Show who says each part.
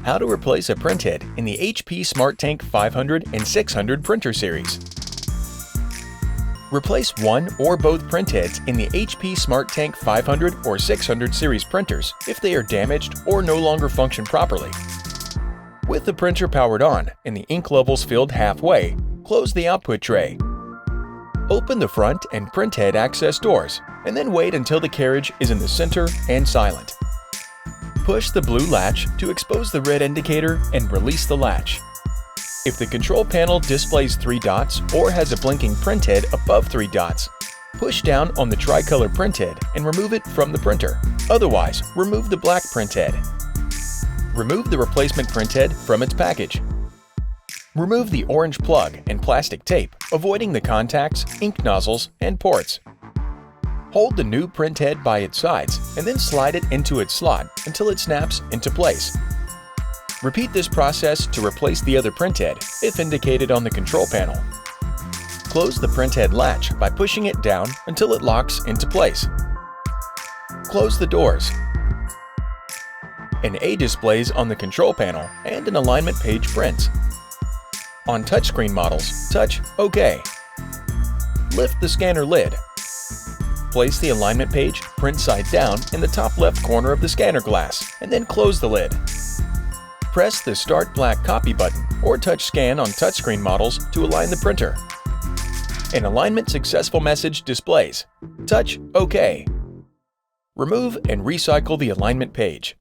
Speaker 1: How to replace a printhead in the HP SmartTank 500 and 600 printer series. Replace one or both printheads in the HP SmartTank 500 or 600 series printers if they are damaged or no longer function properly. With the printer powered on and the ink levels filled halfway, close the output tray. Open the front and printhead access doors, and then wait until the carriage is in the center and silent. Push the blue latch to expose the red indicator and release the latch. If the control panel displays 3 dots or has a blinking printhead above 3 dots, push down on the tricolor printhead and remove it from the printer. Otherwise, remove the black printhead. Remove the replacement printhead from its package. Remove the orange plug and plastic tape, avoiding the contacts, ink nozzles, and ports. Hold the new printhead by its sides and then slide it into its slot until it snaps into place. Repeat this process to replace the other printhead if indicated on the control panel. Close the printhead latch by pushing it down until it locks into place. Close the doors. An A displays on the control panel and an alignment page prints. On touchscreen models, touch OK. Lift the scanner lid. Place the alignment page print side down in the top left corner of the scanner glass, and then close the lid. Press the Start Black Copy button or touch scan on touchscreen models to align the printer. An alignment successful message displays. Touch OK. Remove and recycle the alignment page.